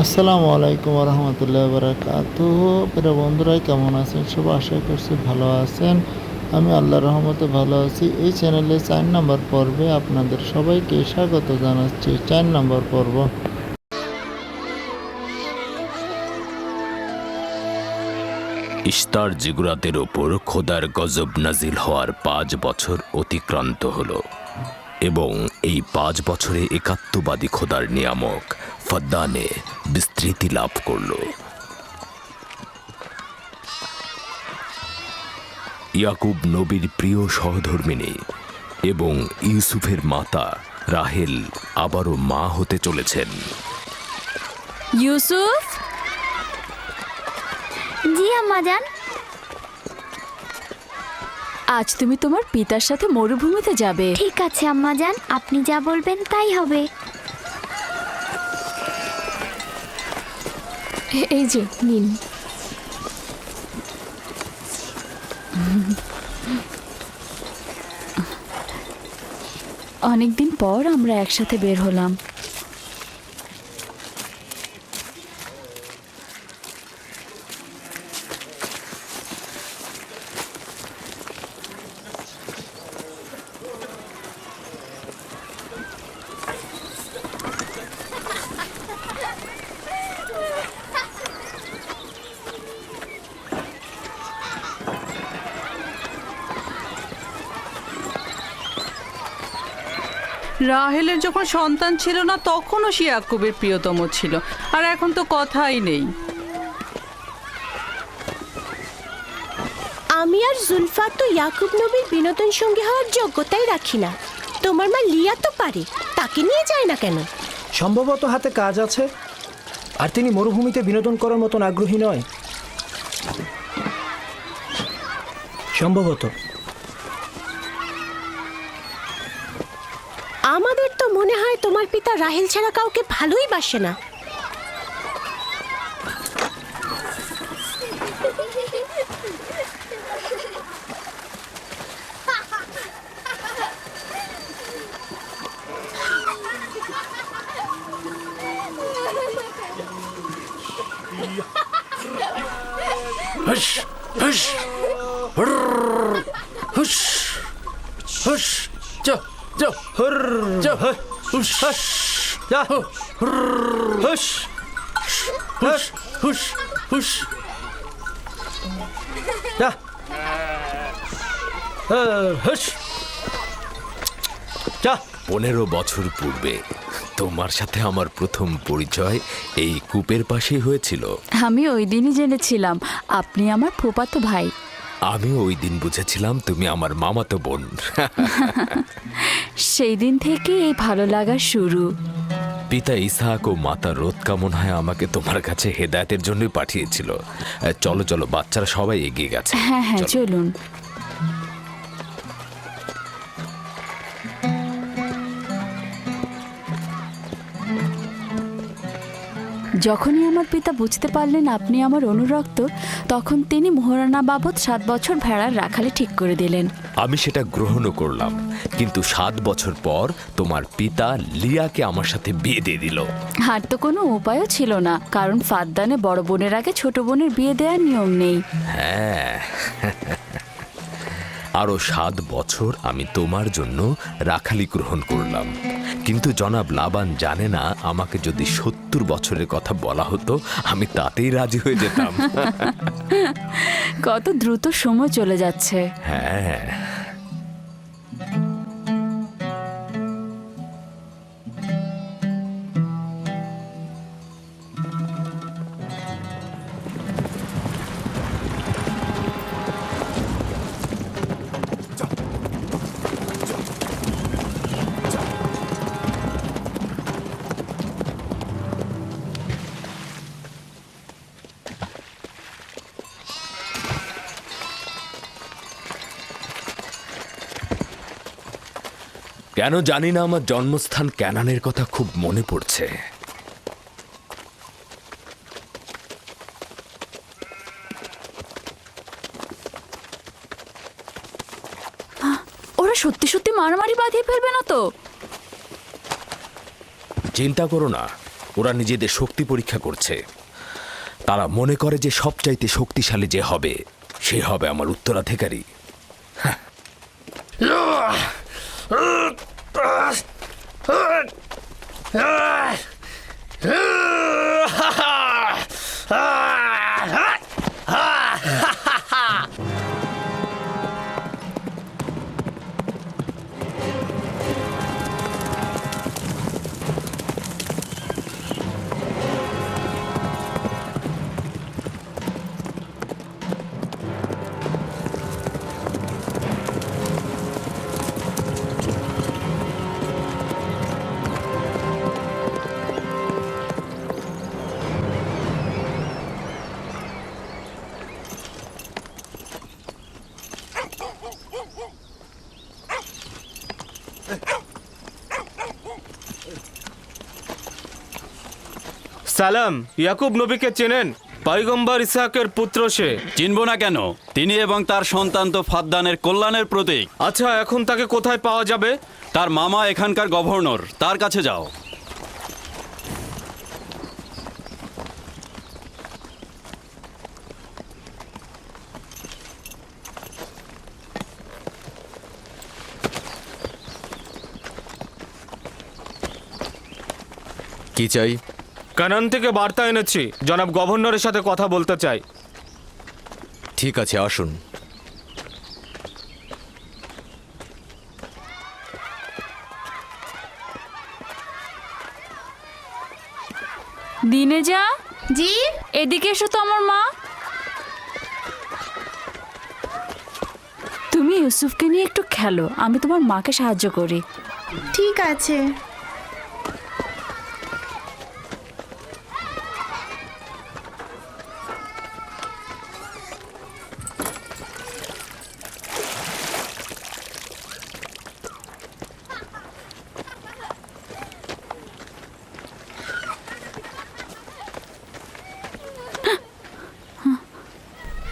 আসসালামু আলাইকুম রহমতুল্লাহ বারাকাতুহ। প্রিয় বন্ধুরা, কেমন আছেন? সব আশা করছি ভালো আছেন। আমি আল্লাহর রহমতে ভালো আছি। এই চ্যানেলে 4 নম্বর পর্বে আপনাদের সবাইকে স্বাগত জানাচ্ছি। 4 নম্বর পর্ব। ইশতার জিগুরাতের ওপর খোদার গজব নাজিল হওয়ার 5 বছর অতিক্রান্ত হল এবং এই 5 বছরে একাত্মবাদী খোদার নিয়ামক ফদ্দানে বিস্তৃতি লাভ করল। ইয়াকুব নবীর প্রিয় সহধর্মিণী এবং ইউসুফের মাতা রাহেল আবারও মা হতে চলেছেন। ইউসুফ, জি আম্মাজান। আজ তুমি তোমার পিতার সাথে মরুভূমিতে যাবে। ঠিক আছে আম্মাজান, আপনি যা বলবেন তাই হবে। এই যে নিন। অনেকদিন পর আমরা একসাথে বের হলাম। রাহেলের যখন সন্তান ছিল না তখনও সে ইয়াকুবের প্রিয়তম ছিল, আর এখন তো কথাই নেই। আমি আর জুলফা তো ইয়াকুব নবীর বিনোদন সঙ্গী হওয়ার যোগ্যতাই রাখি না। তোমার মা লিয়া তো পারে, তাকে নিয়ে যায় না কেন? সম্ভবত হাতে কাজ আছে, আর তিনি মরুভূমিতে বিনোদন করার মতন আগ্রহী নয়। সম্ভবত। আমাদের তো মনে হয় তোমার পিতা রাহেল ছাড়া কাউকে ভালোই বাসে না। হুশ হুশ হুশ হুশ যা যা যা হুশ যা হুশ হুশ হুশ হুশ যা হুশ যা। 15 বছর পূর্বে তোমার সাথে আমার প্রথম পরিচয় এই কূপের পাশেই হয়েছিল। আমি ওই দিনই জেনেছিলাম আপনি আমার ফুফাতো ভাই। আমি ওই দিন বুঝেছিলাম তুমি আমার মামাতো বোন। সেই দিন থেকে এই ভালো লাগা শুরু। পিতা ইসাহাক ও মাতা রোদকা মনে হয় আমাকে তোমার কাছে হেদায়েতের জন্যই পাঠিয়েছিল। চলো চলো, বাচ্চারা সবাই এগিয়ে গেছে। হ্যাঁ হ্যাঁ, চলো। চলুন। যখনই আমার পিতা বুঝতে পারলেন আপনি আমার অনুরক্ত, তখন তিনি মোহরানা বাবদ 7 বছর ভেড়ার রাখালে ঠিক করে দিলেন। আমি সেটা গ্রহণও করলাম, কিন্তু 7 বছর পর তোমার পিতা লিয়াকে আমার সাথে বিয়ে দিয়ে দিল। আর তো কোনো উপায়ও ছিল না, কারণ ফাদ্দানে বড় বোনের আগে ছোট বোনের বিয়ে দেওয়ার নিয়ম নেই। হ্যাঁ, আরো 7 বছর আমি তোমার জন্য রাখালি গ্রহণ করলাম, কিন্তু জনাব লাবান জানে না আমাকে যদি 70 বছরের কথা বলা হতো আমি তাতেই রাজি হয়ে যেতাম। কত দ্রুত সময় চলে যাচ্ছে। হ্যাঁ, কেন জানি না আমার জন্মস্থান ক্যানানের কথা খুব মনে পড়ছে। ওরা সত্যি সত্যি মারামারি বাঁধিয়ে ফেলবে না তো? চিন্তা করো না, ওরা নিজেদের শক্তি পরীক্ষা করছে। তারা মনে করে যে সবচাইতে শক্তিশালী যে হবে সে হবে আমার উত্তরাধিকারী। সালাম, ইয়াকুব নবীকে চেনেন? পয়গম্বর ইসহাকের পুত্র সে। চিনব না কেন? তিনি এবং তার সন্তান তো ফাদ্দানের কল্যাণের প্রতীক। আচ্ছা, এখন তাকে কোথায় পাওয়া যাবে? তার মামা এখানকার গভর্নর, তার কাছে যাও। কি চাই? কানান থেকে বার্তা এনেছি, জনাব গভর্নরের সাথে কথা বলতে চাই। ঠিক আছে, আসুন। দিনে যা, জি এদিকে এসো তো আমার মা। তুমি ইউসুফকে নিয়ে একটু খেলো, আমি তোমার মাকে সাহায্য করি। ঠিক আছে।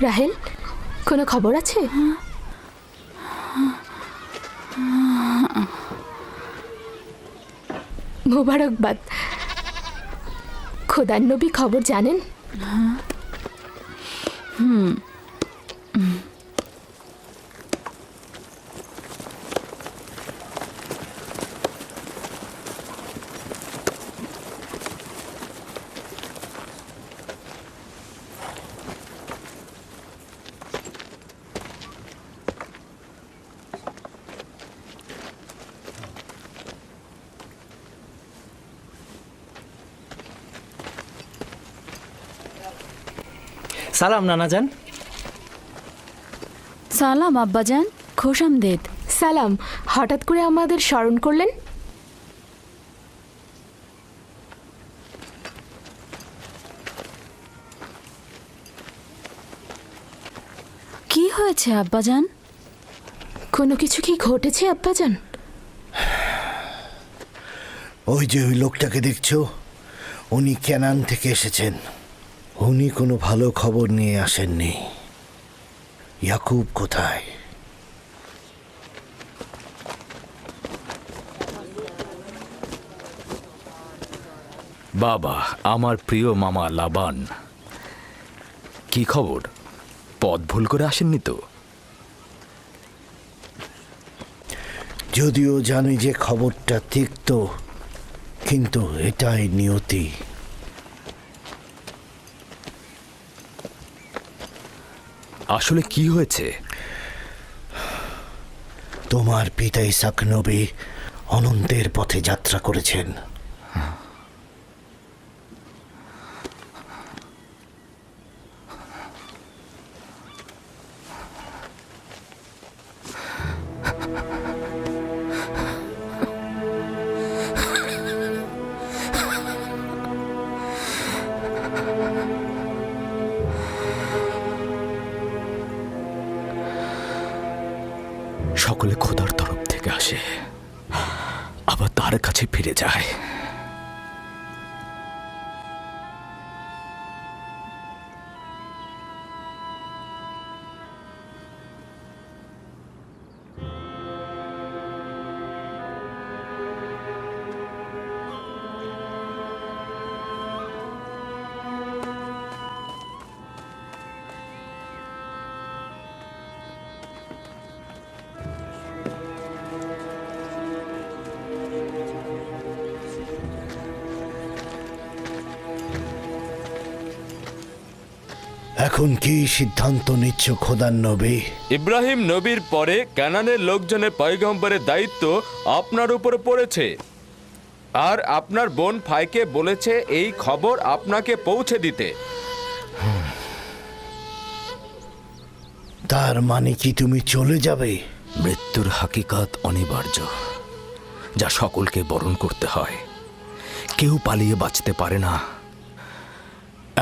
রাহেল, কোনো খবর আছে? মোবারকবাদ। খোদার নবী খবর জানেন? সালাম নানাজান। সালাম আব্বাজান, খোশামদেদ। সালাম, হঠাৎ করে আমাদের স্মরণ করলেন? কি হয়েছে আব্বাজান? কোনো কিছু কি ঘটেছে আব্বাজান? ওই যে ওই লোকটাকে দেখছো, উনি কেনান থেকে এসেছেন। উনি কোনো ভালো খবর নিয়ে আসেননি। ইয়াকুব কোথায়? বাবা, আমার প্রিয় মামা লাবান, কি খবর? পথ ভুল করে আসেননি তো? যদিও জানি যে খবরটা তিক্ত, কিন্তু এটাই নিয়তি। আসলে কি হয়েছে? তোমার পিতা ইসাক নবী অনন্তের পথে যাত্রা করেছেন। সকলে খোদার তরফ থেকে আসে, আবার তার কাছে ফিরে যায়। এখন কি সিদ্ধান্ত নিচ্ছ খোদার নবী? ইব্রাহিম নবীর পরে কানানের লোকজনের পয়গম্বরের দায়িত্ব আপনার উপরে পড়েছে, আর আপনার বোন ফাইকে বলেছে এই খবর আপনাকে পৌঁছে দিতে। তার মানে কি তুমি চলে যাবে? মৃত্যুর হাকিকাত অনিবার্য, যা সকলকে বরণ করতে হয়। কেউ পালিয়ে বাঁচতে পারে না,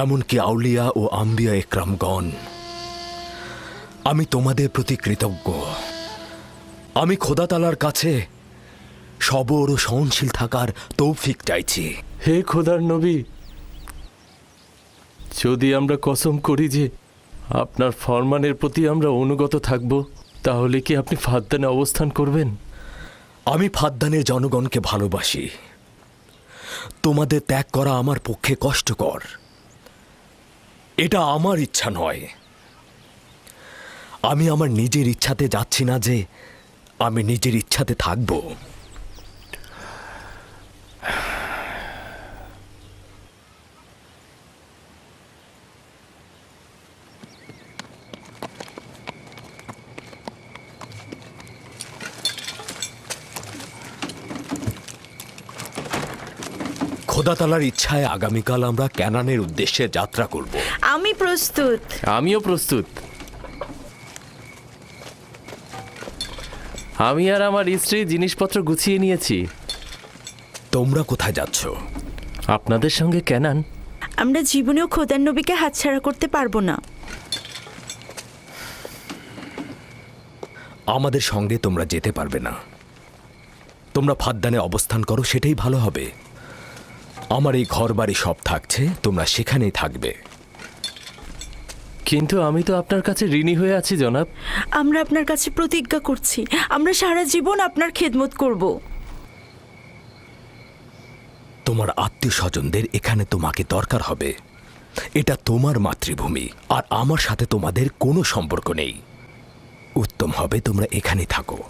এমনকি আউলিয়া ও আম্বিয়া একরামগণ। আমি তোমাদের প্রতি কৃতজ্ঞ। আমি খোদা তাআলার কাছে সবর ও সহনশীল থাকার তৌফিক চাইছি। হে খোদার নবী, যদি আমরা কসম করি যে আপনার ফরমানের প্রতি আমরা অনুগত থাকব, তাহলে কি আপনি ফাদ্দানে অবস্থান করবেন? আমি ফাদ্দানের জনগণকে ভালোবাসি। তোমাদের ত্যাগ করা আমার পক্ষে কষ্টকর। এটা আমার ইচ্ছা নয়। আমি আমার নিজের ইচ্ছাতে যাচ্ছি না যে আমি নিজের ইচ্ছাতে থাকব। খোদা তাআলার ইচ্ছায় আগামীকাল আমরা ক্যানানের উদ্দেশ্যে যাত্রা করব। আমি প্রস্তুত। আমিও প্রস্তুত। আমি আর আমার স্ত্রী জিনিসপত্র গুছিয়ে নিয়েছি। তোমরা কোথায় যাচ্ছ? আপনাদের সঙ্গে ক্যানান। আমরা জীবনেও খোদার নবীকে হাতছাড়া করতে পারবো না। আমাদের সঙ্গে তোমরা যেতে পারবে না। তোমরা ফাদ্দানে অবস্থান করো, সেটাই ভালো হবে। আমার এই ঘর বাড়ি সব থাকছে, তোমরা সেখানেই থাকবে। কিন্তু আমি তো আপনার কাছে ঋণী হয়ে আছি জনাব। আমরা আপনার কাছে প্রতিজ্ঞা করছি, আমরা সারা জীবন আপনার খেদমত করব। তোমার আত্মীয় স্বজনদের এখানে তোমাকে দরকার হবে। এটা তোমার মাতৃভূমি, আর আমার সাথে তোমাদের কোনো সম্পর্ক নেই। উত্তম হবে তোমরা এখানেই থাকো।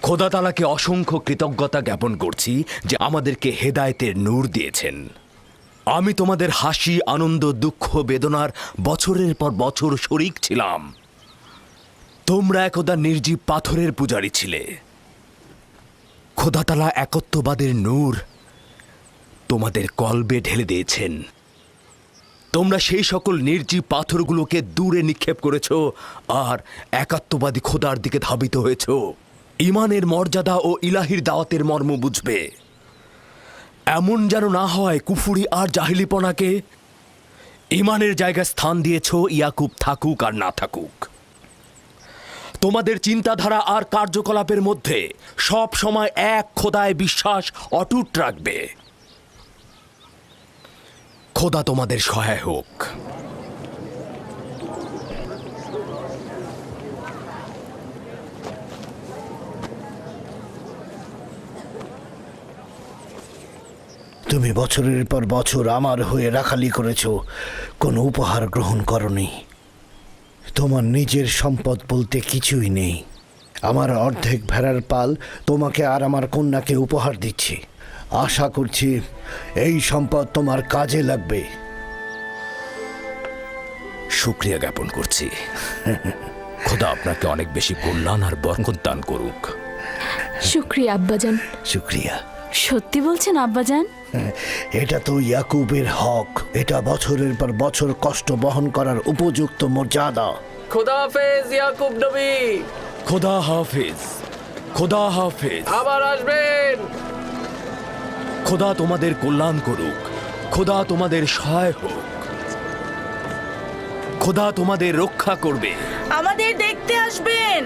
খোদা তাআলাকে অসংখ্য কৃতজ্ঞতা জ্ঞাপন করছি যে আমাদেরকে হেদায়েতের নূর দিয়েছেন। আমি তোমাদের হাসি, আনন্দ, দুঃখ, বেদনার বছরের পর বছর শরিক ছিলাম। তোমরা একদা নির্জীব পাথরের পূজারী ছিলে। খোদা তাআলা একত্ববাদের নূর তোমাদের কলবে ঢেলে দিয়েছেন। তোমরা সেই সকল নির্জীব পাথরগুলোকে দূরে নিক্ষেপ করেছ আর একাত্মবাদী খোদার দিকে ধাবিত হয়েছ। ঈমানের মর্যাদা ও ইলাহির দাওয়াতের মর্ম বুঝবে। এমন যেন না হয় কুফুরি আর জাহিলিপনাকে ঈমানের জায়গায় স্থান দিয়েছ, ইয়াকুব থাকুক আর না থাকুক। তোমাদের চিন্তাধারা আর কার্যকলাপের মধ্যে সব সময় এক খোদায় বিশ্বাস অটুট রাখবে। খোদা তোমাদের সহায় হোক। তুমি বছরের পর বছর আমার হয়ে রাখালি করেছ, কোনো উপহার গ্রহণ করনি। তোমার নিজের সম্পদ বলতে কিছুই নেই। আমার অর্ধেক ভেড়ার পাল তোমাকে আর আমার কন্যাকে উপহার দিচ্ছি। আশা করছি এই সম্পদ তোমার কাজে লাগবে। শুকরিয়া জ্ঞাপন করছি। খোদা আপনাকে অনেক বেশি কল্যাণ আর বরকত দান করুক। শুক্রিয়া আব্বাজান। শুক্রিয়া। সত্যি বলছেন আব্বাজান? এটা তো ইয়াকুবের হক। এটা বছরের পর বছর কষ্ট বহন করার উপযুক্ত মর্যাদা। খোদা হাফেজ ইয়াকুব নবী। খোদা হাফেজ। খোদা হাফেজ। আবার আসবেন। খোদা তোমাদের কল্যাণ করুক। খোদা তোমাদের সহায় হোক। খোদা তোমাদের রক্ষা করবে। আমাদের দেখতে আসবেন।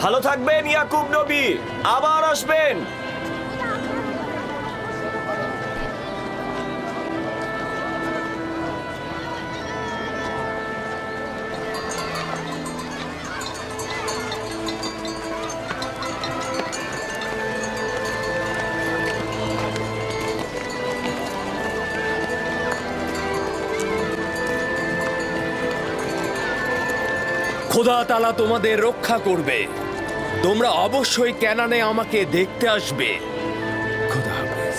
ভালো থাকবেন ইয়াকুব নবী, আবার আসবেন। খোদা তাআলা তোমাদের রক্ষা করবে। তোমরা অবশ্যই ক্যানানে আমাকে দেখতে আসবে। খোদা হাফেজ।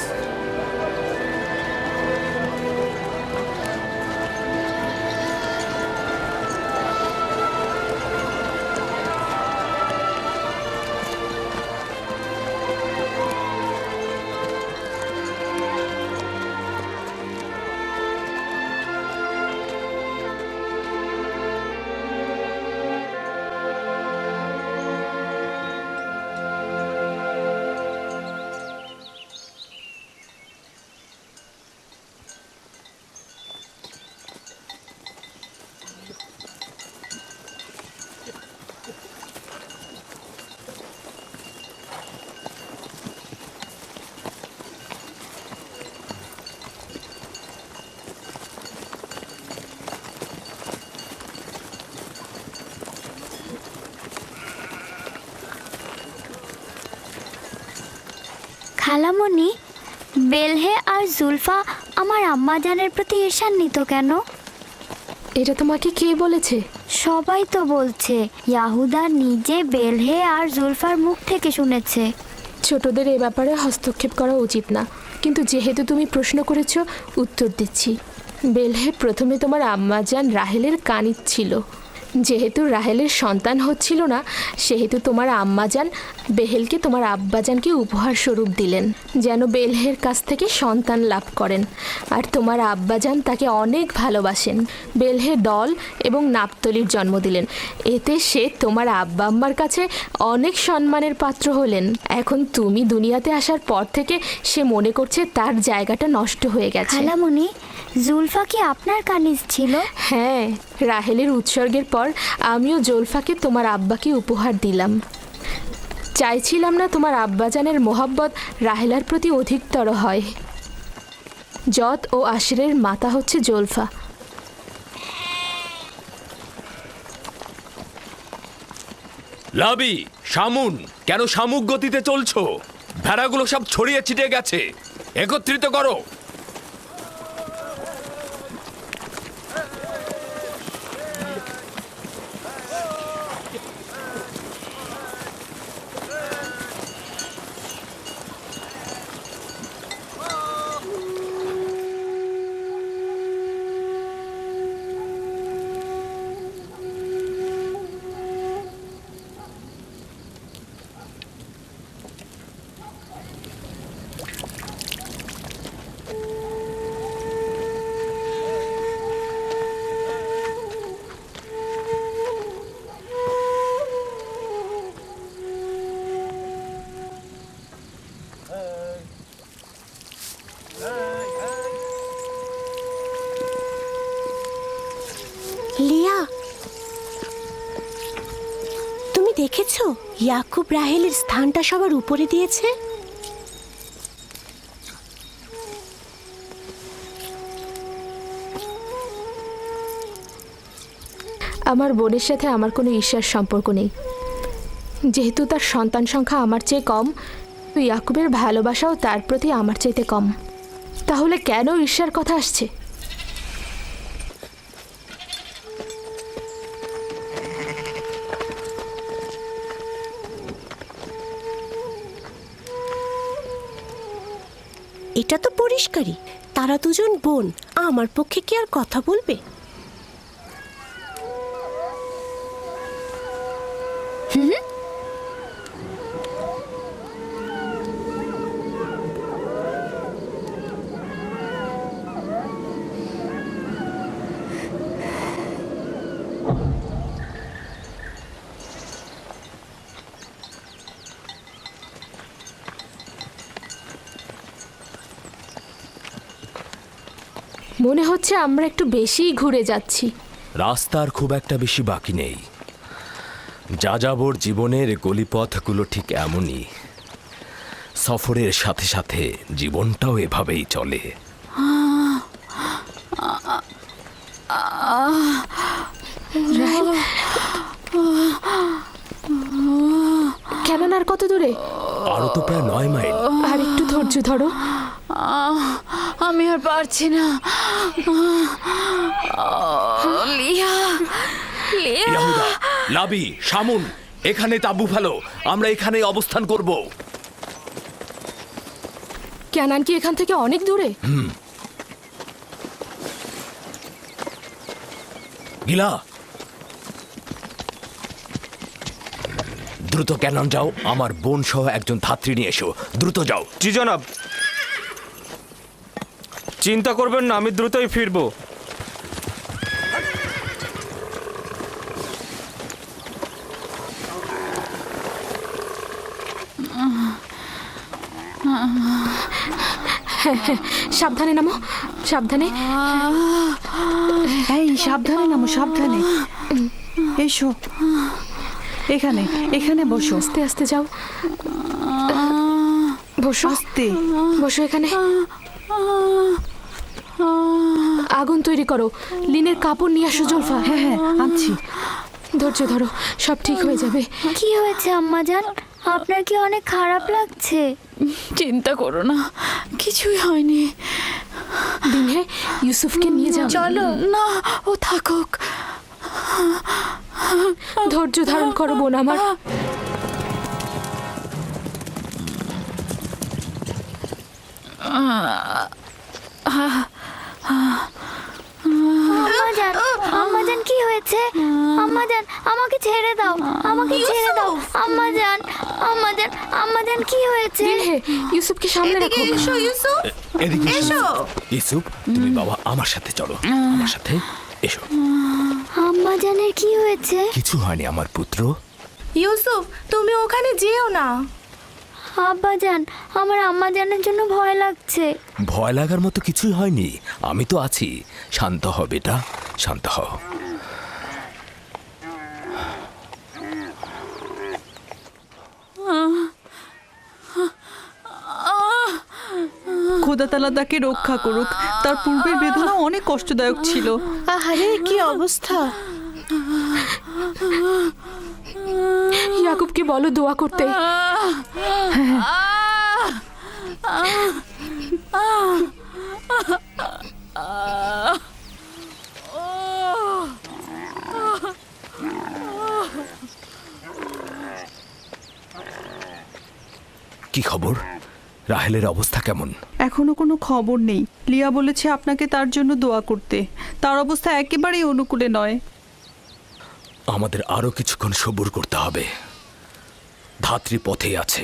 খালামণি, বেলহে আর জুলফা আমার আম্মাজানের প্রতি ঈর্ষান্বিত কেন? এটা তোমাকে কে বলেছে? সবাই তো বলছে। ইয়াহুদা নিজে বেলহে আর জুলফার মুখ থেকে শুনেছে। ছোটদের এ ব্যাপারে হস্তক্ষেপ করা উচিত না, কিন্তু যেহেতু তুমি প্রশ্ন করেছো, উত্তর দিচ্ছি। বেলহে প্রথমে তোমার আম্মাজান রাহেলের কানিজ ছিল। যেহেতু রাহেলের সন্তান হচ্ছিল না, সেহেতু তোমার আম্মাজান বেহেলকে তোমার আব্বাজানকে উপহার স্বরূপ দিলেন, যেন বেলহের কাছ থেকে সন্তান লাভ করেন। আর তোমার আব্বাজান তাকে অনেক ভালোবাসেন। বেলহে দল এবং নাপতলির জন্ম দিলেন। এতে সে তোমার আব্বা আম্মার কাছে অনেক সম্মানের পাত্র হলেন। এখন তুমি দুনিয়াতে আসার পর থেকে সে মনে করছে তার জায়গাটা নষ্ট হয়ে গেছে। খালামণি, জুলফা কি আপনার কানিজ ছিল? হ্যাঁ, রাহেলের উৎসর্গের পর আমিও জুলফাকে তোমার আব্বাকে উপহার দিলাম। চাইছিলাম না তোমার আব্বাজানের মোহাব্বত রাহেলার প্রতি অধিকতর হয়। জত ও আশিরের মাতা হচ্ছে জুলফা। লাবি, শামুন, কেন শামুক গতিতে চলছো? ভেড়াগুলো সব ছড়িয়ে ছিটে গেছে, একত্রিত করো। লিয়া, তুমি দেখেছো ইয়াকুব রাহেলের স্থানটা সবার উপরে দিয়েছে? আমার বোনের সাথে আমার কোনো ঈর্ষার সম্পর্ক নেই। যেহেতু তার সন্তান সংখ্যা আমার চেয়ে কম, তো ইয়াকুবের ভালোবাসাও তার প্রতি আমার চাইতে কম। তাহলে কেন ঈর্ষার কথা আসছে? এটা তো পরিষ্কারই, তারা দুজন বোন। আমার পক্ষে কি আর কথা বলবে? মনে হচ্ছে আমরা একটু বেশিই ঘুরে যাচ্ছি। রাস্তার খুব একটা বেশি বাকি নেই। যাযাবর জীবনের গলিপথগুলো ঠিক এমনই। সফরের সাথে সাথে জীবনটাও এভাবেই চলে। কেমন আর কত দূরে? আরো তো প্রায় 9 মাইল। আর একটু ধৈর্য ধরো। আমি আর পারছি না। লিয়া, লিয়া। ইয়াহুদা, লাবি, শামুন, এখানে তাঁবু ফেলো, আমরা এখানেই অবস্থান করব। ক্যানান কি এখান থেকে অনেক দূরে? গিলা, দ্রুত ক্যানন যাও, আমার বোন সহ একজন ধাত্রী নিয়ে এসো। দ্রুত যাও। জি জনাব। চিন্তা করবেন না, আমি দ্রুতই ফিরবো। সাবধানে নামো, সাবধানে। এই সাবধানে নামো, সাবধানে। এসো, এখানে এখানে বসো। আস্তে আস্তে যাও, বসো। আস্তে বসো এখানে। আগুন তৈরি করো, লিনের কাপড় নিয়ে আসো জলফা। হ্যাঁ হ্যাঁ আনছি। ধৈর্য ধরো, সব ঠিক হয়ে যাবে। কি হয়েছে আম্মাজান? আপনার কি অনেক খারাপ লাগছে? চিন্তা করো না, কিছুই হয়নি। দিনে ইউসুফকে নিয়ে যাও। চলো না, ও থাকুক। ধৈর্য ধারণ করো বোন আমার। আম্মাজান, আম্মাজান কি হয়েছে? আম্মাজান আমাকে ছেড়ে দাও, আমাকে ছেড়ে দাও। আম্মাজান, আম্মাজান, আম্মাজান কি হয়েছে? দিনে ইউসুফকে সামনে রাখো। এদিকে এসো। ইউসুফ, তুমি বাবা আমার সাথে চলো, আমার সাথে এসো। আম্মাজানের কি হয়েছে? কিছু হয়নি আমার পুত্র। ইউসুফ, তুমি ওখানে যেও না। আব্বাজান, আমার আম্মাজানের জন্য ভয় লাগছে। ভয় লাগার মতো কিছুই হয়নি, আমি তো আছি। শান্ত হ বেটা, শান্ত হ। খোদা তাআলা তাকে রক্ষা করুক। তার পূর্বের বেদনা অনেক কষ্টদায়ক ছিল। আহারে কি অবস্থা! ইয়াকুবকে বলো দোয়া করতে। কি খবর? রাহেলের অবস্থা কেমন? এখনো কোনো খবর নেই। লিয়া বলেছে আপনাকে তার জন্য দোয়া করতে। তার অবস্থা একেবারেই অনুকূলে নয়। আমাদের আরো কিছুক্ষণ সবুর করতে হবে। ধাত্রী পথেই আছে,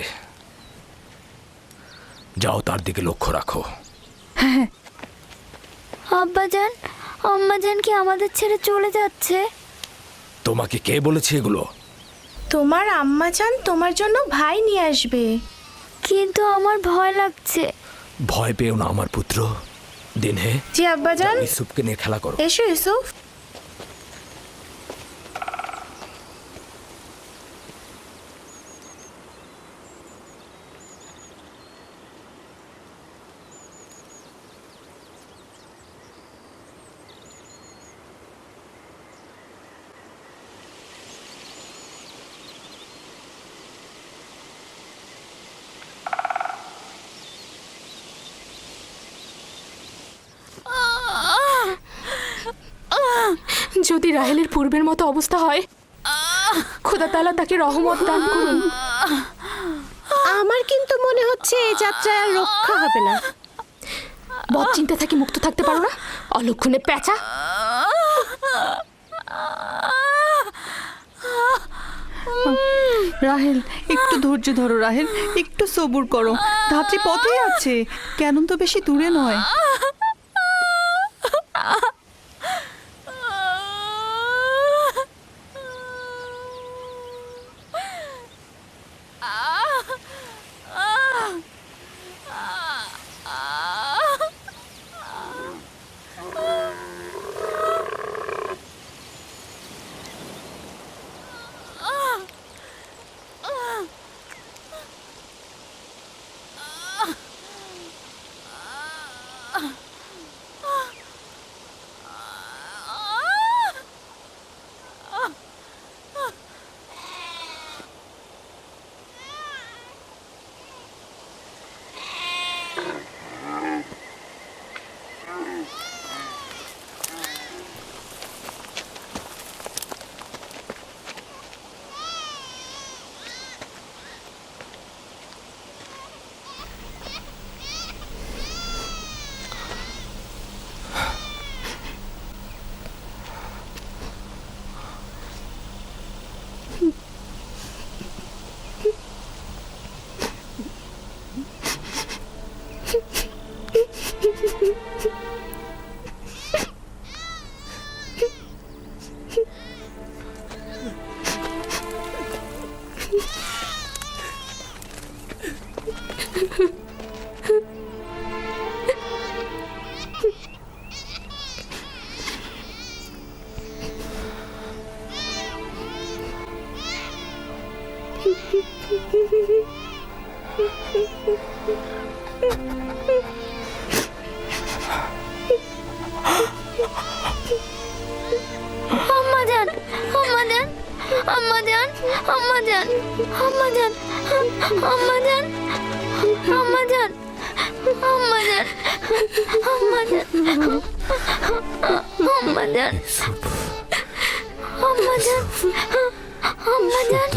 যাও তার দিকে লক্ষ্য রাখো। আব্বাজান, আম্মাজান কি আমাদের ছেড়ে চলে যাচ্ছে? তোমাকে কে বলেছে এগুলো? তোমার আম্মাজান তোমার জন্য ভাই নিয়ে আসবে। কিন্তু আমার ভয় লাগছে। ভয় পেও না আমার পুত্র। দিনে জি আব্বাজান। ইউসুফকে নিয়ে খেলা করো। এসো ইউসুফ। যদি রাহেলের পূর্বের মতো অবস্থা হয়, খোদা তাআলা তাকে রহমত দান করুন। আমার কিন্তু মনে হচ্ছে এই যাত্রায় আর রক্ষা হবে না। বদ চিন্তা থেকে মুক্ত থাকতে পারো না, অলক্ষণে পেঁচা। রাহেল, একটু ধৈর্য ধরো রাহেল, একটু সবুর করো। ধাত্রী পথেই আছে, কেন তো বেশি দূরে নয়। আম্মাজান, আম্মাজান, আম্মাজান, আম্মাজান, আম্মাজান, আম্মাজান, আম্মাজান, আম্মাজান, আম্মাজান, আম্মাজান, আম্মাজান, আম্মাজান, আম্মাজান,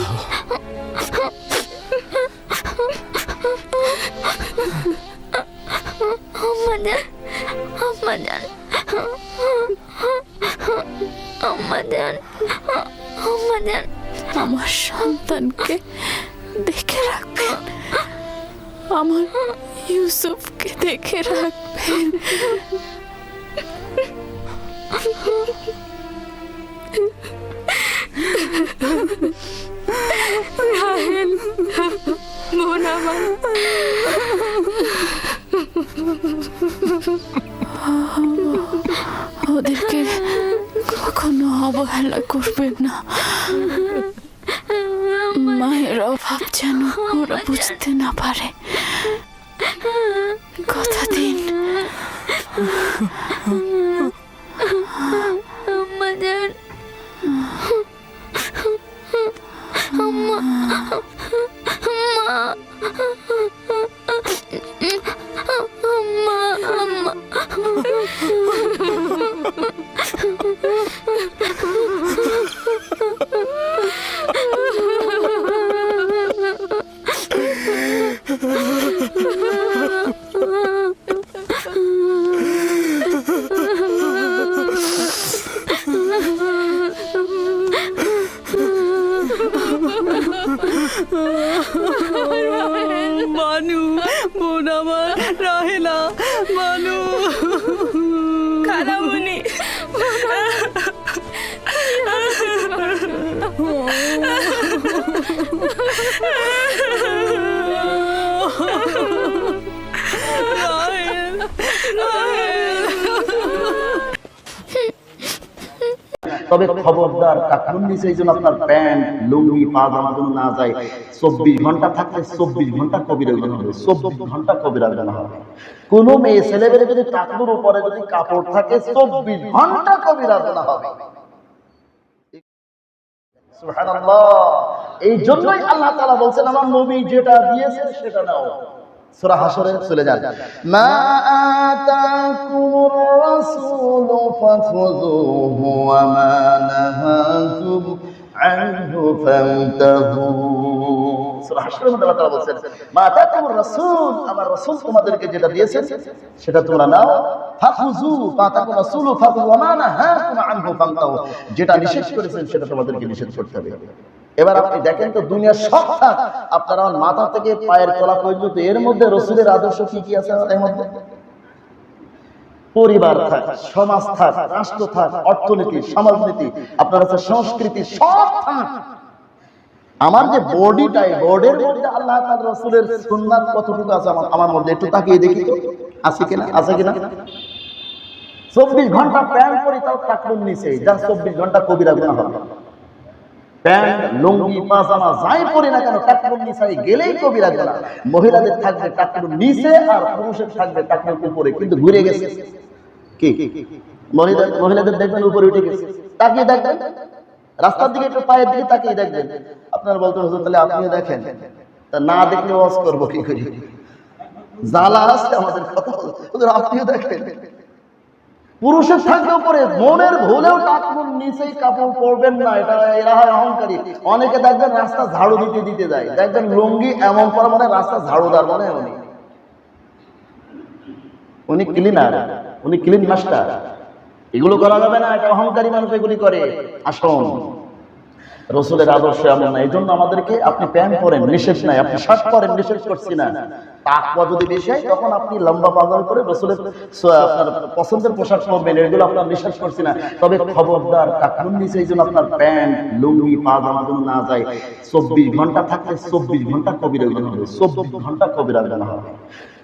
আম্মাজান, আম্মাজান, আম্মাজান, আমার সন্তানকে দেখে রাখবেন, আমার ইউসুফকে দেখে রাখবেন। রাহেল, বোন আমার, ওদেরকে কখনো অবহেলা করবেন না। মায়ের অভাব যেন ওরা বুঝতে না পারে, কথা দিন। আম্মাজান, আম্মা, আম্মা, আম্মা, মানু, বোন আমার, রাহেলা, মানু, খালামণি, তবে খবরদার টাকনুর নিচে এই জন্য আপনার প্যান্ট লুঙ্গি পাজামা যেন না যায়। 24 ঘন্টা থাকলে 24 ঘন্টা কবিরা গুনাহ হবে, 24 ঘন্টা কবিরা গুনাহ হবে। কোন মেয়ে ছেলেবেলে যদি টাকনুর উপরে যদি কাপড় থাকে 24 ঘন্টা কবিরা গুনাহ হবে। সুবহানাল্লাহ। এই জন্যই আল্লাহ তাআলা বলছেন আমার নবী যেটা দিয়েছে সেটা নাও। সূরা হাশরে চলে যান। মা আতাকুমুর রাসূলু ফাখুযুহু ওয়া মা নাহাকুম আনহু ফান্তাহু। সূরা হাশরের মধ্যে আল্লাহ তাআলা বলছেন মা আতাকুমুর রাসূল, আমার রাসূল তোমাদেরকে যেটা দিয়েছেন সেটা তোমরা নাও। ফাখুযু, মা আতাকুমুর রাসূলু ফাখুযু ওয়া মা নাহাকুম আনহু ফান্তাহু, যেটা নিষেধ করেছেন সেটা তোমাদেরকে নিষেধ করতে হবে। এবার আপনি দেখেন তো দুনিয়ার সব থাক আপনারা মাথা থেকে পায়ের তলা পর্যন্ত এর মধ্যে রসুলের আদর্শ কি কি আছে এর মধ্যে? পরিবার থাক, সমাজ থাক, রাষ্ট্র থাক, অর্থনীতি, সমাজনীতি, আপনার কাছে সংস্কৃতি সব থাক। আমার যে বডিটা, বডির মধ্যে আল্লাহ তাআলা রাসূলের সুন্নাত কতটুকু আছে আমার মধ্যে একটু তাকিয়ে দেখি তো আছে কিনা, আছে কিনা? 24 ঘন্টা প্যান্ট পরি তাও টাকলুর নিচে, যা 24 ঘন্টা কবিরা গুনাহ হবে। প্যান্ট লুঙ্গি পাজামা যাই পরি না কেন টাকলুর নিচে গেলেই কবিরা গুনাহ। মহিলাদের থাকবে টাকলুর নিচে আর পুরুষের থাকবে টাকলুর উপরে, কিন্তু ঘুরে গেছে কি মহিলাদের দেখবেন উপরে উঠে গেছে। তাকিয়ে দেখবেন রাস্তার দিকে একটু পায়ের দিকে তাকিয়ে দেখবেন। আপনারা বলতে হুজুর তাহলে আপনিও দেখেন, তা না দেখলে ওয়াজ করবো কি করি? জ্বালা আছে আমাদের কথা, হুজুর আপনিও দেখেন। পুরুষের থাকবে উপরে, মনের ভুলেও টাকলুর নিচেই কাপড় পরবেন না, এটা এরা হয় অহংকারী। অনেকে দেখবেন রাস্তা ঝাড়ু দিতে দিতে যায়, দেখবেন লুঙ্গি এমন পরা মানে রাস্তা ঝাড়ুদার মনে উনি ক্লিনার, উনি ক্লিন মাস্টার। এগুলো করা যাবে না, এটা অহংকারী মানুষ এগুলি করে। আসুন রসুলের আদর্শ এমন না। এই জন্য আমাদেরকে আপনি প্যান্ট পরেন নিষেধ নাই, আপনি শার্ট পরেন নিষেধ করছি না। তাকওয়া যদি বেশি হয় তখন আপনি লম্বা পাজামা করে রসুলের আপনার পছন্দের পোশাক পরবেন, এগুলো আপনার নিষেধ করছি না। তবে খবরদার টাকলুর নিচে এই জন্য আপনার প্যান্ট লুঙ্গি পাজামা যেন না যায়। 24 ঘন্টা থাকলে 24 ঘন্টা কবিরা গুনাহ হবে, 24 ঘন্টা কবিরা গুনাহ হবে।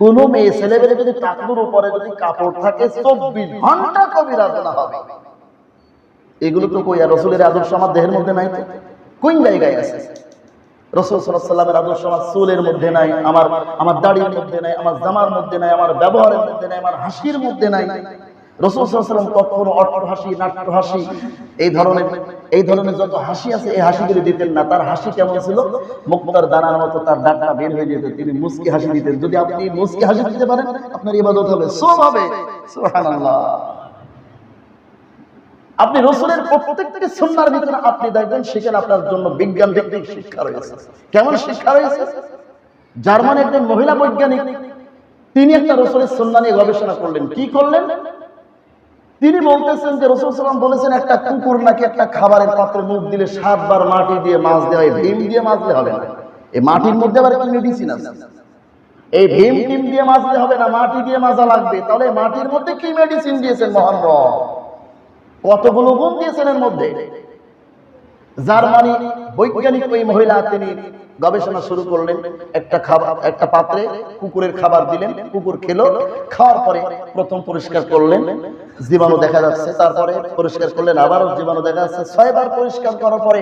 কোন মেয়ে ছেলেবেলে যদি টাকলুর উপরে যদি কাপড় থাকে 24 ঘন্টা কবিরা গুনাহ হবে। এগুলো তো কই আর রসুলের আদর্শ আমার দেহের মধ্যে নাই তো, কোন জায়গায় আছে? রাসূল সাল্লাল্লাহু আলাইহি ওয়াসাল্লামের আদর্শ আমার চুলের মধ্যে নাই, আমার দাড়ির মধ্যে নাই, আমার জামার মধ্যে নাই, আমার ব্যবহারের মধ্যে নাই, আমার হাসির মধ্যে নাই। রাসূল সাল্লাল্লাহু আলাইহি ওয়াসাল্লাম কখনো অট্ট হাসি, নাট্য হাসি, এই ধরনের যত হাসি আছে এই হাসিগুলি দিতেন না। তার হাসি কেমন ছিল? মুক্তার দানার মতো তার দাঁতটা বের হয়ে যেত। তিনি মুস্কি হাসি দিতেন। যদি আপনি মুস্কি হাসি দিতে পারেন, আপনার ইবাদত হবে, সব হবে। সুবহানাল্লাহ। আপনি রাসূলের প্রত্যেকটি সুন্নাহর ভিতরে আপনি দেখবেন সেখানে আপনার জন্য বিজ্ঞান ভিত্তিক শিক্ষা রয়েছে। কেমন শিক্ষা রয়েছে? জার্মানি একজন মহিলা বৈজ্ঞানিক, তিনি একটা রাসূলের সুন্নাহ নিয়ে গবেষণা করলেন। কি করলেন? তিনি বলতেছেন যে রাসূল সাল্লাল্লাহু আলাইহি ওয়াসাল্লাম বলেছেন একটা কুকুর নাকি একটা খাবারের পাত্রে মুখ দিলে 7 বার মাটি দিয়ে মাছ দেওয়া হয়, ভীম দিয়ে মাজলে হবে না। এই মাটির মধ্যে আবার কি মেডিসিন আছে? এই ভীম টিম দিয়ে মাজলে হবে না, মাটি দিয়ে মাজা লাগবে। তাহলে মাটির মধ্যে কি মেডিসিন দিয়েছেন মহান রব? কতগুলো গুণ দিয়েছেন এর মধ্যে। জার্মানি বৈজ্ঞানিক ওই মহিলা তিনি গবেষণা শুরু করলেন। একটা পাত্রে কুকুরের খাবার দিলেন, কুকুর খেলো, খাওয়ার পরে প্রথম পরিষ্কার করলেন, জীবাণু দেখা যাচ্ছে, তারপরে পরিষ্কার করলেন, আবারও জীবাণু দেখা যাচ্ছে। 6 বার পরিষ্কার করার পরে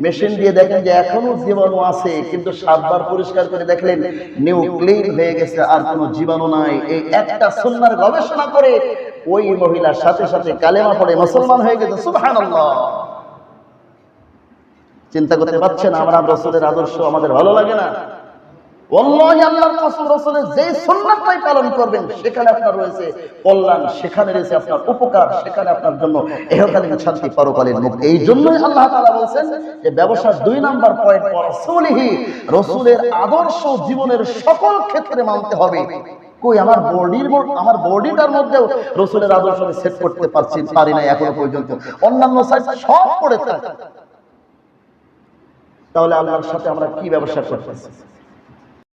মেশিন দিয়ে দেখেন যে এখনো জীবাণু আছে, কিন্তু 7 বার পরিষ্কার করে দেখলেন নিউ ক্লিন হয়ে গেছে, আর কোনো জীবাণু নাই। এই একটা সুন্নাহর গবেষণা করে ওই মহিলার সাথে সাথে কালেমা পড়ে মুসলমান হয়ে গেছে। সুবহানাল্লাহ। চিন্তা করতে পারছেন আমরা রাসূলের আদর্শ আমাদের ভালো লাগে না? ওয়াল্লাহি আল্লাহর কসম, রাসূলের যে সুন্নাহটাই পালন করবেন সেখানে আপনার রয়েছে কল্যাণ, সেখানে রয়েছে আপনার উপকার, সেখানে আপনার জন্য ইহকালীন শান্তি, পরকালীন মুক্তি। এই জন্যই আল্লাহ তাআলা বলেন যে ব্যবসার 2 নাম্বার পয়েন্ট রাসূলিহি, রাসূলের আদর্শ জীবনের সকল ক্ষেত্রে মানতে হবে। কই আমার বডিটার মধ্যেও রাসূলের আদর্শ আমি সেট করতে পারি না এখনো পর্যন্ত। অন্যান্য সাইড সব পড়ে থাকে। তাহলে আল্লাহর সাথে আমরা কি ব্যবসা করতেছি?